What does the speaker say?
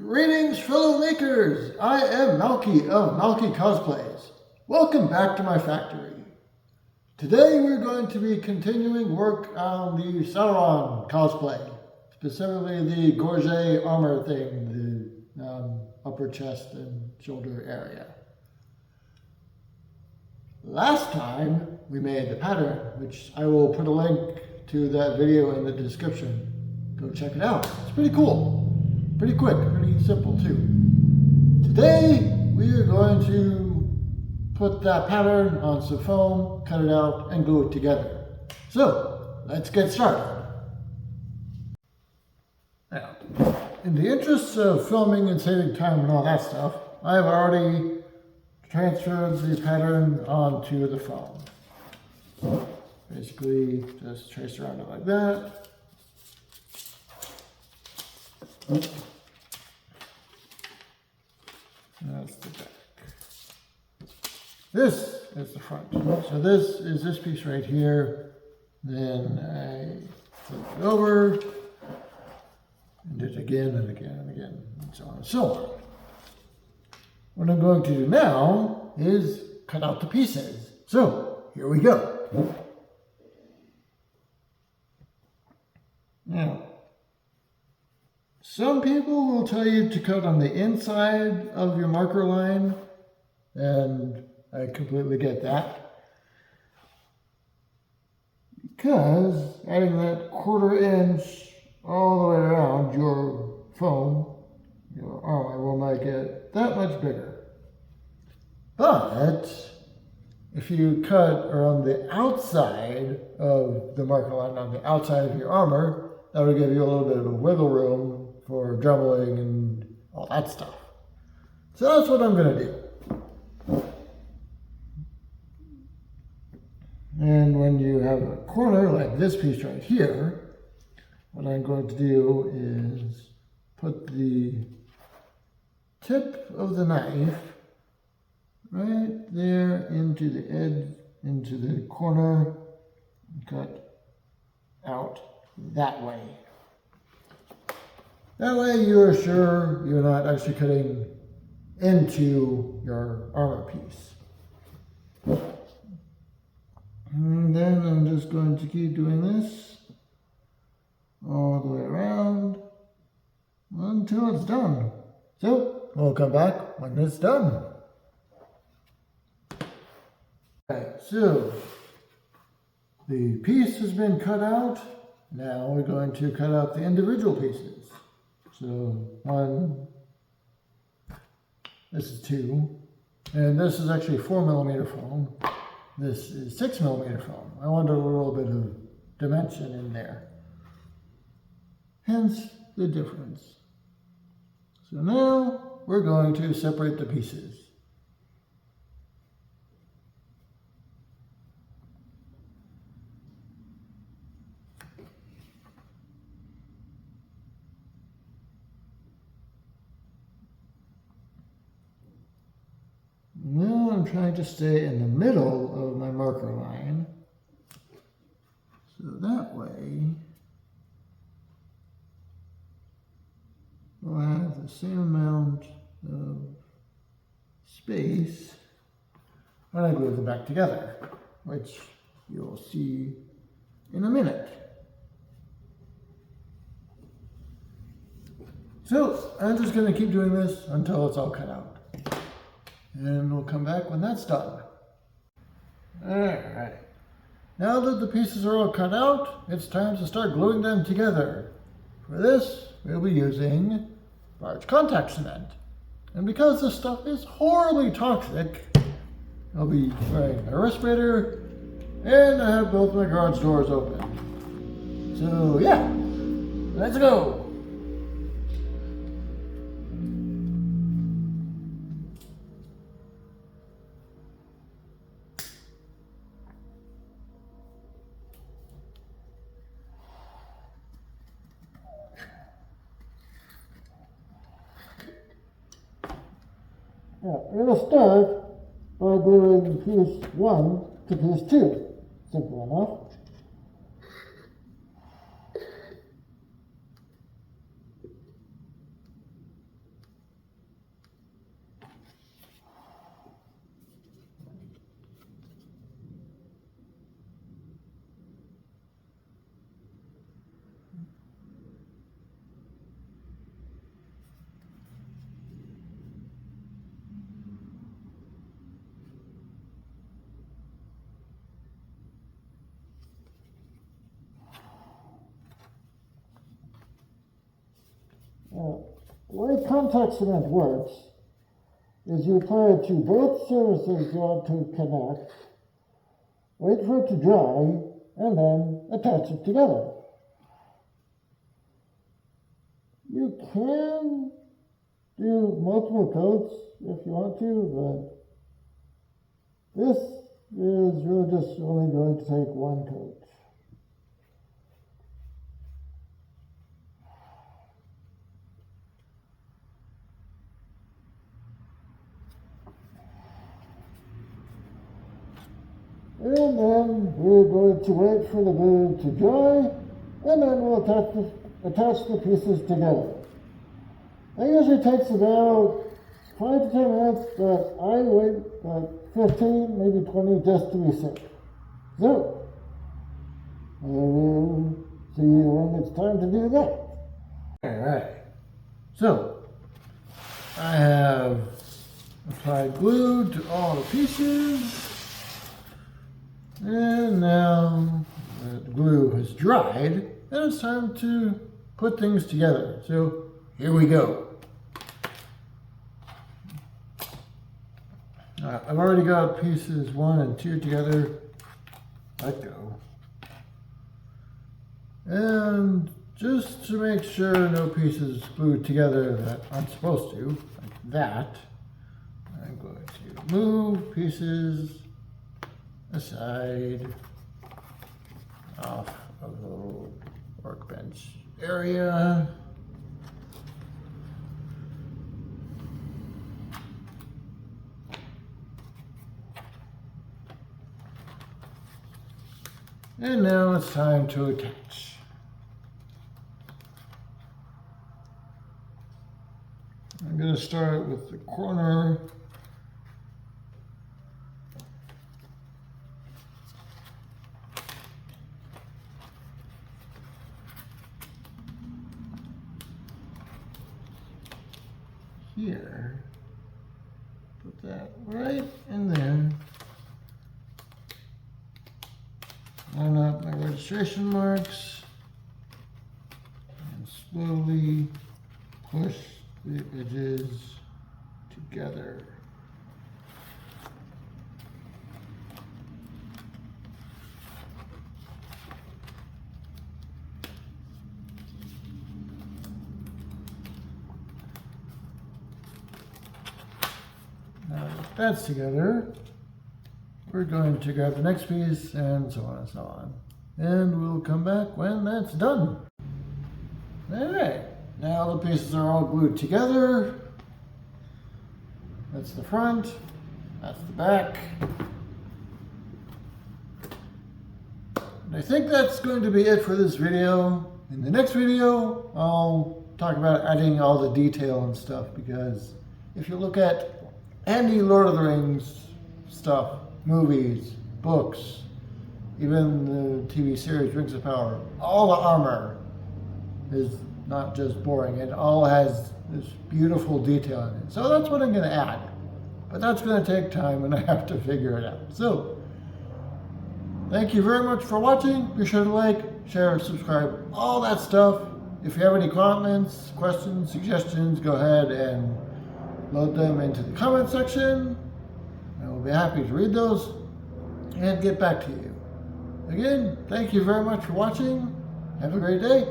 Greetings, fellow makers! I am Malky of Malky Cosplays. Welcome back to my factory. Today we're going to be continuing work on the Sauron cosplay, specifically the gorget armor thing, the upper chest and shoulder area. Last time we made the pattern, which I will put a link to that video in the description. Go check it out. It's pretty cool. Pretty quick, pretty simple too. Today we are going to put that pattern on some foam, cut it out, and glue it together. So let's get started. Now, in the interest of filming and saving time and all that stuff, I have already transferred the pattern onto the foam. So basically, just trace around it like that. That's the back. This is the front. So this is this piece right here. Then I flip it over and do it again and again and again, and so on and so on. What I'm going to do now is cut out the pieces. So here we go. Now, some people will tell you to cut on the inside of your marker line, and I completely get that. Because adding that 1/4 inch all the way around your foam, your armor will make it that much bigger. But if you cut around the outside of the marker line, on the outside of your armor, that will give you a little bit of a wiggle room for drubbling and all that stuff. So that's what I'm going to do. And when you have a corner like this piece right here, what I'm going to do is put the tip of the knife right there into the edge, into the corner, and cut out that way. That way you're sure you're not actually cutting into your armor piece. And then I'm just going to keep doing this all the way around until it's done. So we'll come back when it's done. Okay, so the piece has been cut out. Now we're going to cut out the individual pieces. So one, this is 2, and this is actually 4mm foam. This is 6mm foam. I wanted a little bit of dimension in there. Hence the difference. So now we're going to separate the pieces. Now I'm trying to stay in the middle of my marker line, so that way we'll have the same amount of space when I glue them back together, which you'll see in a minute. So I'm just going to keep doing this until it's all cut out. And we'll come back when that's done. Alright. Now that the pieces are all cut out, it's time to start gluing them together. For this, we'll be using large contact cement. And because this stuff is horribly toxic, I'll be wearing a respirator, and I have both my garage doors open. So yeah, let's go! We're going to start by gluing piece 1 to piece 2. Simple enough. The way contact cement works is you apply it to both surfaces you want to connect, wait for it to dry, and then attach it together. You can do multiple coats if you want to, but this is really just only going to take one coat. And then we're going to wait for the glue to dry, and then we'll attach the pieces together. It usually takes about 5 to 10 minutes, but I wait about 15, maybe 20 just to be safe. So, I will see you when it's time to do that. Alright, so I have applied glue to all the pieces. And now the glue has dried, and it's time to put things together. So here we go. I've already got pieces 1 and 2 together. Let go. And just to make sure no pieces glued together that aren't supposed to, like that, I'm going to move pieces aside off of the little workbench area. And now it's time to attach. I'm going to start with the corner. Here, put that right in there. Line up my registration marks and slowly push the edges together. Now that that's together, we're going to grab the next piece and so on and so on. And we'll come back when that's done. Alright, now the pieces are all glued together. That's the front, that's the back. And I think that's going to be it for this video. In the next video, I'll talk about adding all the detail and stuff, because if you look at any Lord of the Rings stuff, movies, books, even the TV series Rings of Power, all the armor is not just boring. It all has this beautiful detail in it. So that's what I'm going to add. But that's going to take time and I have to figure it out. So, thank you very much for watching. Be sure to like, share, subscribe, all that stuff. If you have any comments, questions, suggestions, go ahead and load them into the comment section. I will be happy to read those and get back to you. Again, thank you very much for watching. Have a great day.